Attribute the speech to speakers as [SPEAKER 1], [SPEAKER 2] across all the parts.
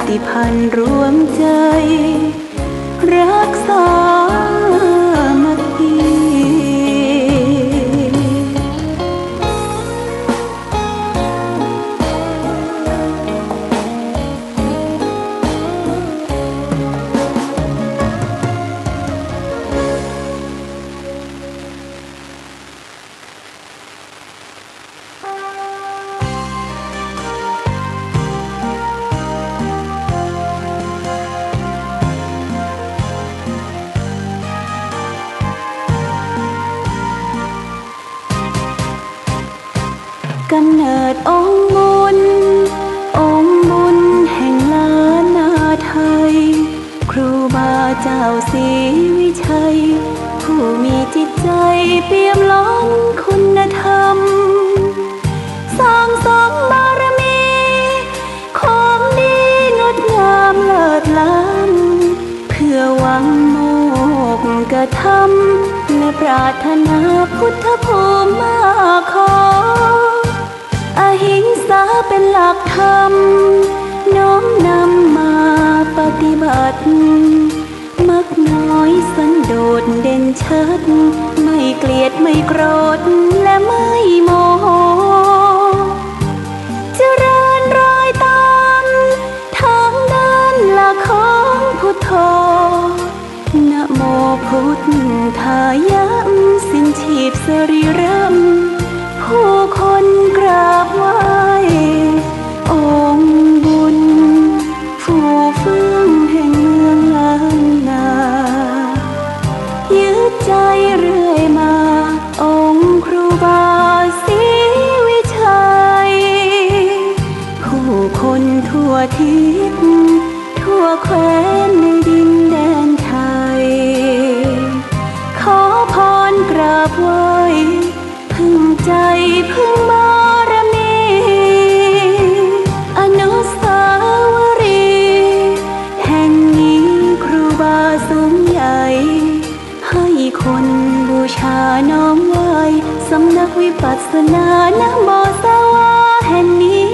[SPEAKER 1] ติพันธ์รวมใจรักษามัคคีกำเนิดองค์บุญองค์บุญแห่งล้านนาไทยครูบาเจ้าศรีวิชัยผู้มีจิตใจเปี่ยมล้นคุณธรรมสร้างสมบารมีของดีงดงามเลิศล้ำเพื่อหวังโมกธรรมและปรารถนาพุทธภูมิมาขออหิงสาเป็นหลักธรรมน้อมนำมาปฏิบัติมักน้อยสันโดษเด่นชัดไม่เกลียดไม่โกรธและไม่โมโหเจริญรอยตามทางเดินหลักของพุทโธนะโมพุทธายะสิ้นชีพสรีระผู้คนกราบไหว้องค์บุญผู้ฟื้นแห่งเมืองล้านนายึดใจเรื่อยมาองค์ครูบาศรีวิชัยผู้คนทั่วทิศทั่วแคว้นในดินแดนไทยขอพรกราบไหว้พึ่งใจพึ่งบารมีอนุสาวรีย์แห่งนี้ครูบาสูงใหญ่ให้คนบูชาน้อมไหว้สำนักวิปัสสนานะโมสวาแห่งนี้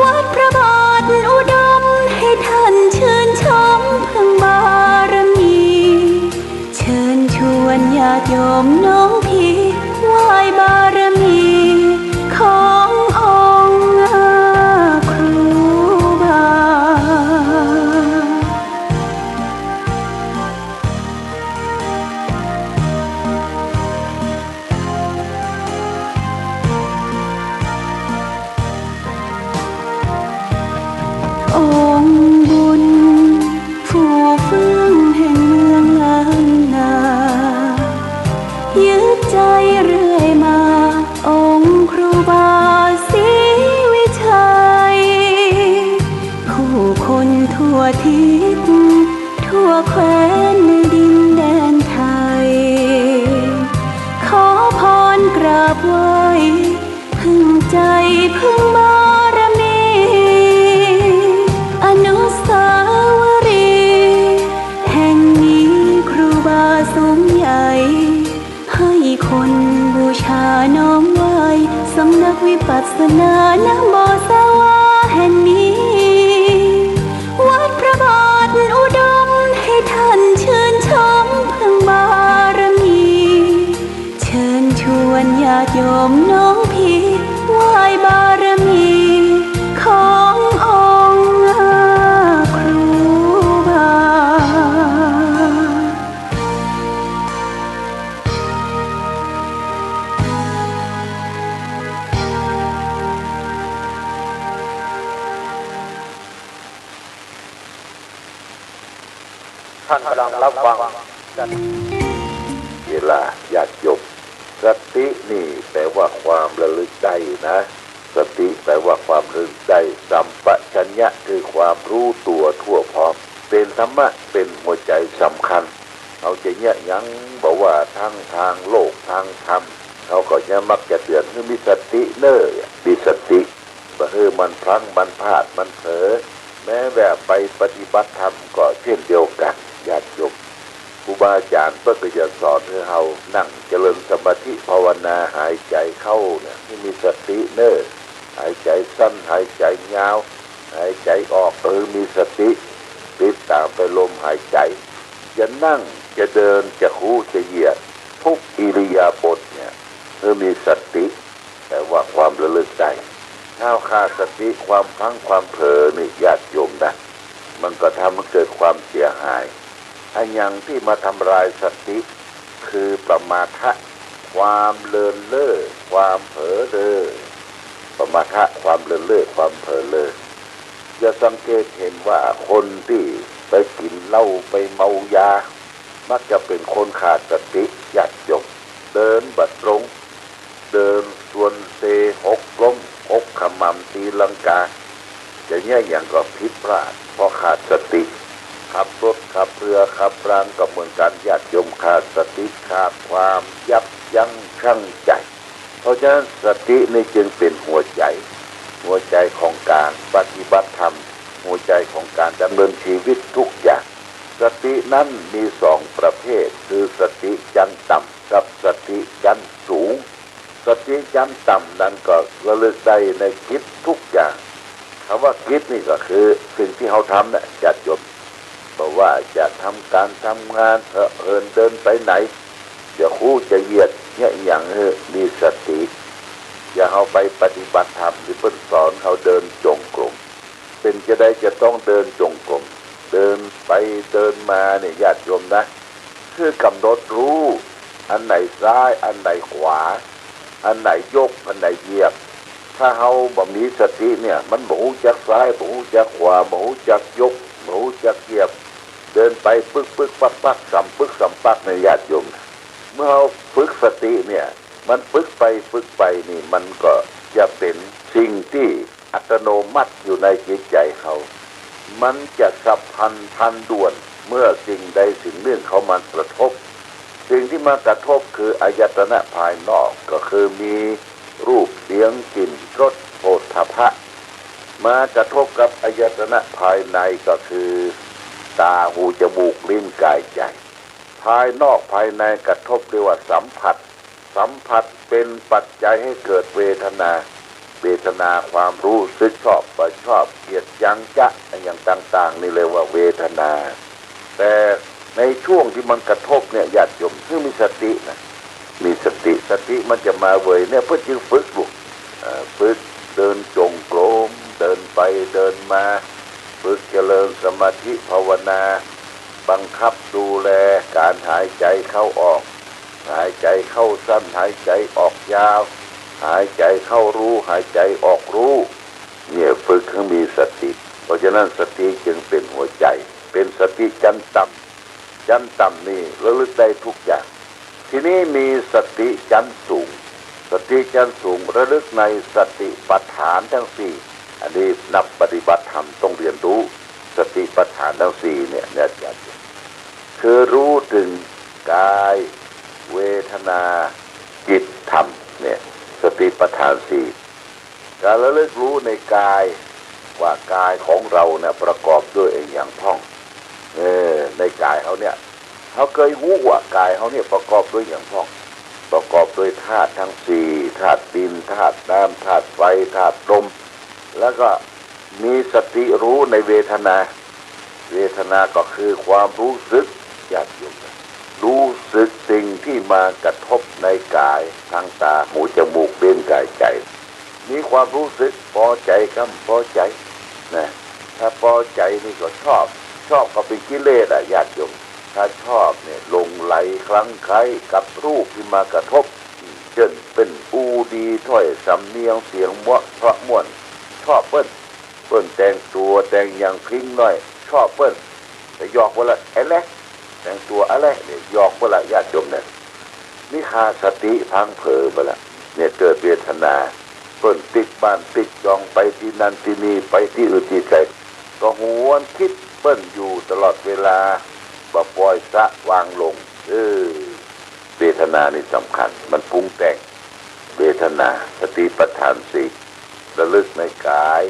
[SPEAKER 1] วัดพระบาทอุดมให้ท่านชื่นชมพึ่งบารมีเชิญชวนญาติโยมน้องพี่ไหว้บารมีขององค์ครูบาองค์บุญผู้ฟื้นแห่งเมืองล้านนายึดใจเรื่อยมาองค์ครูบาศรีวิชัยผู้คนทั่วทิศทั่วแคว้นในดินแดนไทยขอพรกราบไหว้พึ่งใจพึ่งบารมีอนุสาวรีย์แห่งนี้ครูบาสูงใหญ่ให้คนบูชาน้อมไหว้สำนักวิปัสสนานะโมสวาแห่งนี้วัดพระบาทอุดมให้ท่านชื่นชมพึ่งบารมีเชิญชวนญาติโยมน้องพี่ไหว้บารมีขององค์ครูบา
[SPEAKER 2] ท่านกำลังรับฟังเวลาญาติโยมสตินี่แปลว่าความระลึกได้นะสติแปลว่าความระลึกได้สัมปชัญญะคือความรู้ตัวทั่วพร้อมเป็นธรรมะเป็นหัวใจสำคัญเอาใจเนี่ยยังบอกว่าทั้งทางโลกทางธรรมเขาก็จะมักจะเตือนให้มีสติเน้อมีสติบ่ให้มันพลั้งมันพลาดมันเผลอแม้แบบไปปฏิบัติธรรมก็เช่นเดียวกันญาติโยมครูบาอาจารย์เพื่อจะสอนให้เรานั่งเจริญสมาธิภาวนาหายใจเข้าเนี่ยให้มีสติเน้อหายใจสั้นหายใจยาวห หายใจออกมีสติติดตามไปลมหายใจจะนั่งจะเดินจะคู่จะเหยียดทุกอิริยาบถเนี่ยมีสติแต่ว่าความระลึกได้ถ้าขาดสติความพลั้งความเผลอนี่ญาติโยมนะมันก็ทำให้เกิดความเสียหายอันอย่างที่มาทำลายสติคือประมาทะความเลินเล่อความเผลอเล่อประมาทะความเลินเล่อความเผลอเล่อจะสังเกตเห็นว่าคนที่ไปกินเหล้าไปเมายามักจะเป็นคนขาดสติญาติโยมเดินบัดตรงเดินส่วนเซหกล้มหกขมำตีลังกาจะแย่อย่างก็ผิดพลาดเพราะขาดสติขับรถขับเรือขับรางก็เหมือนกันญาติโยมขาดสติขาดความยับยั้งชั่งใจเพราะฉะนั้นสตินี่จึงเป็นหัวใจของการปฏิบัติธรรมหัวใจของการดำเนินชีวิตทุกอย่างสตินั้นมีสองประเภทคือสติชั้นต่ำกับสติชั้นสูงสติชั้นต่ำนั้นก็ระลึกได้ในกิจทุกอย่างคำว่ากิจนี่ก็คือสิ่งที่เขาทำเนี่ยจัดจบบอกว่าจะทำการทำงานเดินไปไหนจะคู่จะเหยียดเนี่ยอย่างมีสติอย่าเอาไปปฏิบัติธรรมที่เพิ่นสอนเขาเดินจงกรมเป็นจะได้จะต้องเดินจงกรมเดินไปเดินมาเนี่ยญาติโยมนะคือกำหนดรู้อันไหนซ้ายอันไหนขวาอันไหนยกอันไหนเหยียบถ้าเขาบ่มีสติเนี่ยมันบ่ฮู้จักซ้ายบ่ฮู้จักขวาบ่ฮู้จักยกบ่ฮู้จักเหยียบเดินไปปึ๊กปักสัมปึ๊กสัมปักในญาติโยมเมื่อเราฝึกสติเนี่ยมันฝึกไปนี่มันก็จะเป็นสิ่งที่อัตโนมัติอยู่ในจิตใจเขามันจะสับพันทันด่วนเมื่อสิ่งใดสิ่งหนึ่งเขามากระทบสิ่งที่มากระทบคืออายตนะภายนอกก็คือมีรูปเสียงกลิ่นรสโผฏฐัพพะมากระทบกับอายตนะภายในก็คือตาหูจมูกลิ้นกายใจภายนอกภายในกระทบเรียกว่าสัมผัสเป็นปัจจัยให้เกิดเวทนาความรู้สึกชอบไม่ชอบเกลียดชังจะอย่างต่างๆนี่เลยว่าเวทนาแต่ในช่วงที่มันกระทบเนี่ยญาติโยมซึ่งมีสตินะมีสติมันจะมาเวยเนี่ยเพื่อจึงฝึกฝึกเดินจงกรมเดินไปเดินมาฝึกเจริญสมาธิภาวนาบังคับดูแลการหายใจเข้าออกหายใจเข้าสั้นหายใจออกยาวหายใจเข้ารู้หายใจออกรู้เนี่ยฝึกให้มีสติเพราะฉะนั้นสติจึงเป็นหัวใจเป็นสติชั้นต่ำนี่ระลึกได้ทุกอย่างทีนี้มีสติชั้นสูงระลึกในสติปัฏฐานทั้งสี่อันนี้นักปฏิบัติธรรมต้องเรียนรู้สติปัฏฐานทั้งสี่เนี่ยคือรู้ถึงกายเวทนาจิตธรรมเนี่ยสติปัฏฐานสี่การระลึกรู้ในกายว่ากายของเราเนี่ยประกอบด้วยอย่างพ้องในกายเขาเนี่ยเขาเคยรู้ว่ากายเขาเนี่ยประกอบด้วยอย่างพ้องประกอบด้วยธาตุทั้งสี่ธาตุดินธาตุน้ำธาตุไฟธาตุลมแล้วก็มีสติรู้ในเวทนาก็คือความรู้สึกญาติโยมรู้สึกสิ่งที่มากระทบในกายทางตาหูจมูกลิ้นกายใจมีความรู้สึกพอใจกับพอใจนะถ้าพอใจนี่ก็ชอบก็เป็นกิเลสญาติโยมถ้าชอบเนี่ยหลงไหลคลั่งไคล้กับรูปที่มากระทบเช่นเป็นอูดีถ้อยสำเนียงเสียงเพราะม่วนชอบเปิ้นแต่งตัวแต่งอย่างพริ้งน้อยชอบเปิ้นแต่หยอกว่าละไอ้แหละแต่งตัวอะไรเนี่ยหยอกว่าละญาติโยมเนี่ยนี่ขาดสติพังเผลอไปละเนี่ยเกิดเวทนาเปิ้นติดบ้านติดจองไปที่นั่นที่นี่ไปที่อื่นที่ไกลก็หวนคิดเปิ้นอยู่ตลอดเวลาบ่ปล่อยสะวางลงเวทนานี่สำคัญมันปรุงแต่งเวทนาสติปัฏฐานสี่ระลึกในกาย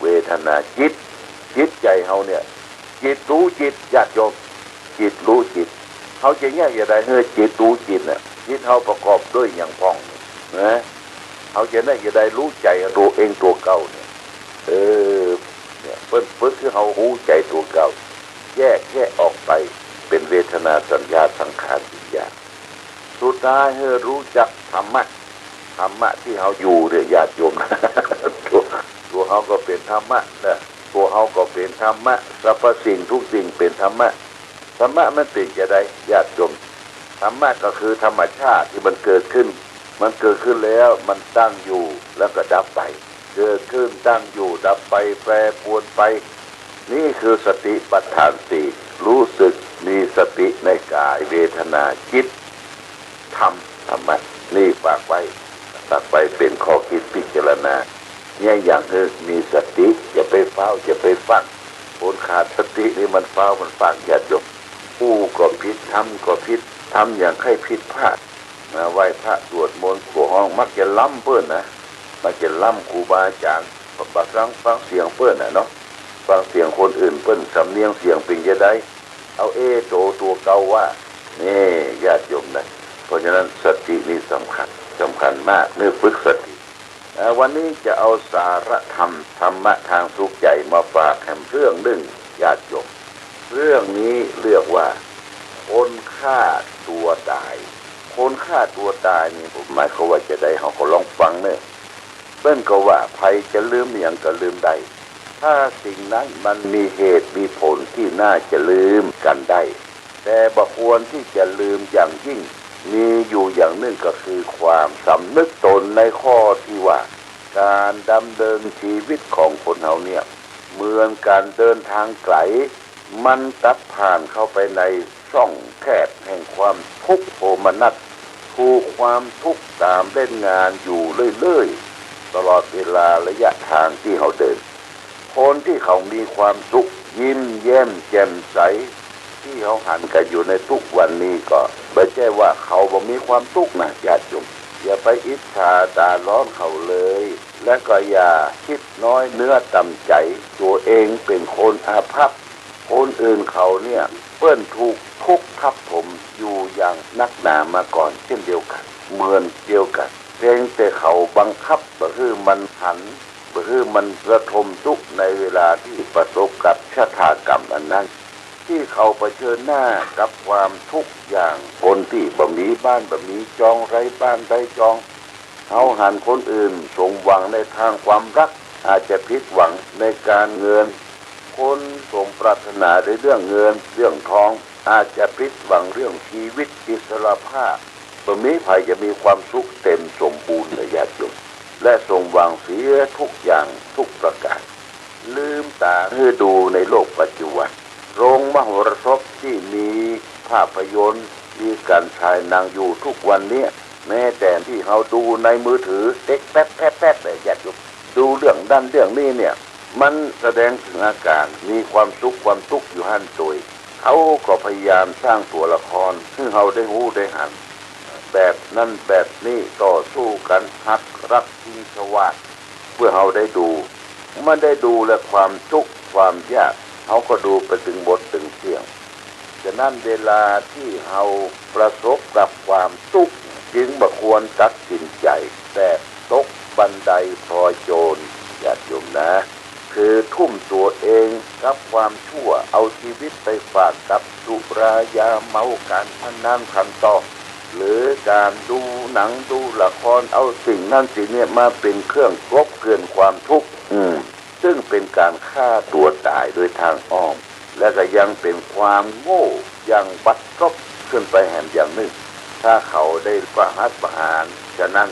[SPEAKER 2] เวทนาจิตใจเฮาเนี่ยจิตรู้จิตญาติโยมจิตรู้จิตเขาจะแยกอย่างไรจิตรู้จิตเนี่ยจิตเขาประกอบด้วยอย่างพ้องนะเขาจะได้อย่างไรรู้ใจตัวเองตัวเก่าเนี่ยเนี่ย ปิ้นฝึกคือเฮาหูใจตัวเก่าแยกออกไปเป็นเวทนาสัญญาสังขารวิญญาณสุดท้ายให้รู้จักธรรมะที่เฮาอยู่เนี่ยญาติโยม ตัวเฮาก็เป็นธรรมะนะตัวเฮาก็เป็นธรรมะสรรพสิ่งทุกสิ่งเป็นธรรมะมันเป็นจะได้ญาติโยมธรรมะก็คือธรรมชาติที่มันเกิดขึ้นแล้วมันตั้งอยู่แล้วก็ดับไปเกิดขึ้นตั้งอยู่ดับไปแปรปรวนไปนี่คือสติปัฏฐานสี่รู้สึกมีสติในกายเวทนาจิตธรรมะนี่ฝากไว้เป็นข้อคิดพิจารณาเนี่ยอย่างคือมีสติอย่าไปเฝ้าอย่าไปฟังคนขาดสตินี่มันเฝ้ามันฟังอย่าจบผู้ก็ผิดทำก็ผิดทำอย่างให้ผิดพลาดไหว้พระสวดมนต์ขัวห้องมักจะล้ำเปิ้นนะมักจะล้ำครูบาอาจารย์บางครั้งฟังเสียงเปิ้นเนาะฟังเสียงคนอื่นเปิ้นสำเนียงเสียงเป็นจะได้เอาตัวเก่าว่านี่ญาติโยมนะเพราะฉะนั้นสตินี่สำคัญมากเมื่อฝึกสติวันนี้จะเอาสาระธรรมะทางสุขใจมาฝากแห่งเรื่องหนึ่งญาติโยมเรื่องนี้เรียกว่าคนฆ่าตัวตายคนฆ่าตัวตายนี่ผมหมายเขาว่าจะได้เขาก็ลองฟังเนี่ยเปิ้นก็ว่าภัยจะลืมอย่างก็ลืมได้ถ้าสิ่งนั้นมันมีเหตุมีผลที่น่าจะลืมกันได้แต่บ่ควรที่จะลืมอย่างยิ่งมีอยู่อย่างหนึ่งก็คือความสำนึกตนในข้อที่ว่าการดำเนินชีวิตของคนเฮาเนี่ยเหมือนการเดินทางไกลมันตัดผ่านเข้าไปในช่องแคบแห่งความทุกข์โทมนัสถูกความทุกข์ตามเล่นงานอยู่เรื่อยๆตลอดเวลาระยะทางที่เขาเดินคนที่เขามีความสุขยิ้มแย้มแจ่มใสที่เขาหันกันอยู่ในทุกวันนี้ก็ไม่ใช่ว่าเขาบ่มีความทุกข์นะญาติโยมอย่าไปอิจฉาตาร้อนเขาเลยและก็อย่าคิดน้อยเนื้อต่ำใจตัวเองเป็นคนอาภัพคนอื่นเขาเนี่ยเปิ้นถูกทุกข์ทับถมอยู่อย่างนักหนามาก่อนเช่นเดียวกันเหมือนเดียวกันเพียงแต่เขาบังคับบ่คือมันหันบ่คือมันระทมทุกข์ในเวลาที่ประสบกับชะตากรรมอันนั้นที่เขาเผชิญหน้ากับความทุกข์อย่างคนที่บ่มีบ้านบ่มีจองไร้บ้านไร้จองเขาหันคนอื่นสมหวังในทางความรักอาจจะผิดหวังในการเงินคนสมปรารถนาในเรื่องเงินเรื่องทองอาจจะผิดหวังเรื่องชีวิตอิสรภาพบ่มีใครจะมีความสุขเต็มสมบูรณ์ในญาติโยมและสมหวังเสียทุกอย่างทุกประการลืมตาให้ดูในโลกปัจจุบันโรงมโหรสพที่มีภาพยนตร์มีการฉายหนังอยู่ทุกวันนี้แม้แต่ที่เขาดูในมือถือเต็กแป๊บเลยญาติโยมดูเรื่องด้านเรื่องนี้เนี่ยมันแสดงถึงอาการมีความสุขความทุกข์อยู่หันตัวเขาก็พยายามสร้างตัวละครให้เราได้หูได้หันแบบนั้นแบบนี้ต่อสู้กันฮักรักทิ้งชวาเพื่อเราได้ดูมันได้ดูและความทุกข์ความยากเขาก็ดูไปถึงบทถึงเสียงฉะนั้นเวลาที่เราประสบกับความทุกข์จึงบ่ควรตัดสินใจแต่ตกบันไดพลอยโจรญาติโยมนะคือทุ่มตัวเองกับความชั่วเอาชีวิตไปฝากกับสุรายาเมาการพนันขันต่อหรือการดูหนังดูละครเอาสิ่งนั้นสิ่งนี้มาเป็นเครื่องกลบเกลื่อนความทุกข์ซึ่งเป็นการฆ่าตัวตายโดยทางอ้อมและก็ยังเป็นความโง่อย่างบัดซบขึ้นไปแห่งอย่างหนึ่งถ้าเขาได้ประหารฉะนั้น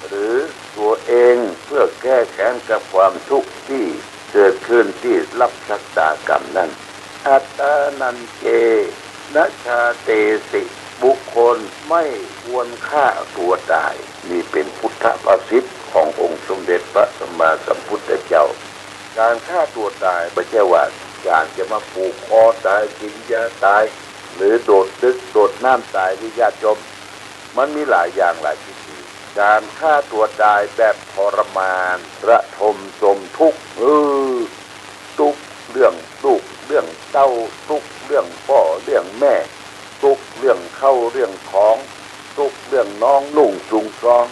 [SPEAKER 2] หรือตัวเองเพื่อแก้แค้นกับความทุกข์ที่เกิดขึ้นที่รับชะตากรรมนั้นอัตตานันเจนะชาเตสิบุคคลไม่ควรฆ่าตัวตายนี่เป็นพุทธภาษิตขององค์สมเด็จพระสัมมาสัมพุทธเจ้าการฆ่าตัวตายไม่ใช่ว่าการจะมาผูกคอตายกินยาตายหรือโดดตึกโดดน้ำตายที่ญาติโยมมันมีหลายอย่างหลายวิธีการฆ่าตัวตายแบบทรมานระทมจมทุกข์ทุกเรื่องลูกเรื่องเต้าทุกเรื่องพ่อเรื่องแม่ทุกเรื่องเข้าเรื่องของทุกเรื่องน้องนุ่งจุงซอง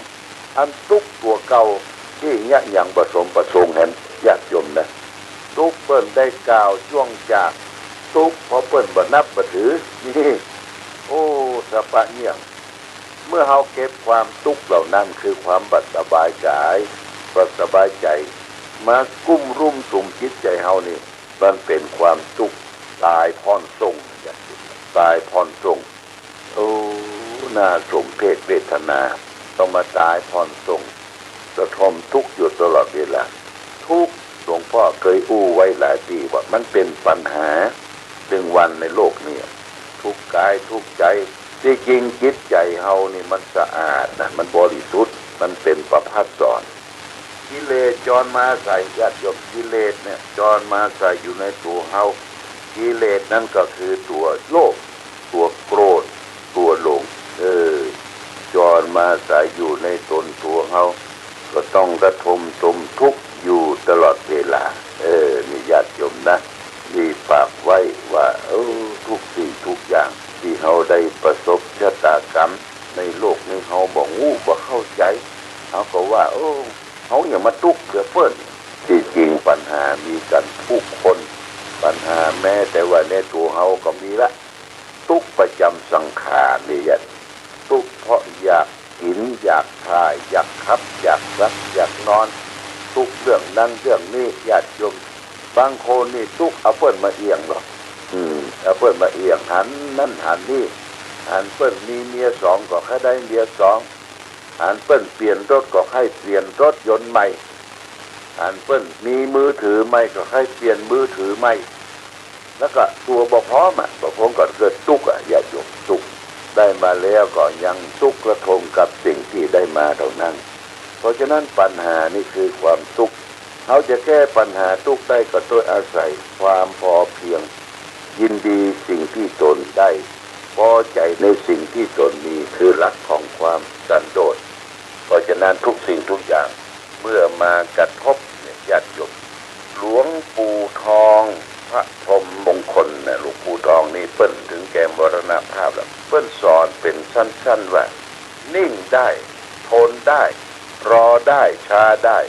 [SPEAKER 2] อันทุกตัวเก่าที่เนี่ยอย่างผสมประสงค์แห่งญาติโยมนะ ทุกข์เปิ้นได้กล่าวช่วงจากทุกข์เพราะเปิ้นบ่นับบ่ถือนี่โอ้สะปะเนี่ยงเมื่อเฮาเก็บความทุกข์เหล่านั้นคือความบัดสบายกายบัดสบายใจมากุ้มรุ่มสุมจิตใจเฮานี่มันเป็นความทุกข์ตายพรส่งตายพรส่งโอ้น่าสมเพชเวทนาต้องมาตายพรส่งระทมทุกข์อยู่ตลอดเวลาทุกข์หลวงพ่อเคยอู้ไว้หลายปีว่ามันเป็นปัญหาหนึ่งวันในโลกนี้ทุกข์กายทุกข์ใจที่จริงจิตใจเฮานี่มันสะอาดนะมันบริสุทธิ์มันเป็นประภัสสรกิเลสจรมาใส่ญาติโยมกิเลสเนี่ยจรมาใส่อยู่ในตัวเฮากิเลสนั่นก็คือตัวโลภตัวโกรธตัวหลงจรมาใส่อยู่ในตนตัวเฮาก็ต้องระทมตมทุกข์อยู่ตลอดเวลานี่ญาติโยมนะนี่ฝากไว้ว่าทุกสิ่งทุกอย่างที่เฮาได้ประสบชะตากรรมในโลกนี้เฮาบ่งู้บ่เข้าใจเฮาก็ว่าเฮาอย่ามาทุกข์เพื่อเปิ้นที่จริงปัญหามีกันทุกคนปัญหาแม้แต่ว่าในตัวเฮาก็มีละทุกข์ประจำสังขารนี่ญาติทุกข์เพราะอยากกินอยากทายอยากขับอยากรักอยากนอนทุกเรื่องนั้นเรื่องนี้ญาติโยมบางคนนี่ทุกเอาเปิ้นมาเอียงหรอกเอาเปิ้นมาเอียงหันนั่นหันนี่หันเปิ้นมีเมียสองก็ให้ได้เมียสองหันเปิ้นเปลี่ยนรถก็ให้เปลี่ยนรถยนต์ใหม่หันเปิ้นมีมือถือใหม่ก็ให้เปลี่ยนมือถือใหม่แล้วก็ตัวบ่พร้อมก็เกิดทุกข์ญาติโยมทุกข์ได้มาแล้วก็ยังทุกข์กระทมกับสิ่งที่ได้มาเท่านั้นเพราะฉะนั้นปัญหานี่คือความทุกข์เขาจะแก้ปัญหาทุกข์ได้ก็โดยอาศัยความพอเพียงยินดีสิ่งที่ตนได้พอใจในสิ่งที่ตนมีคือหลักของความสันโดษเพราะฉะนั้นทุกสิ่งทุกอย่างเมื่อมากระทบญาติโยมหลวงปู่ทองพระพรหมมงคลนะหลวงปู่ทองนี่เปิ้นถึงแก่มรณภาพแล้วเปิ้นสอนเป็นสั้นๆว่านิ่งได้ทนได้รอได้ช้าได้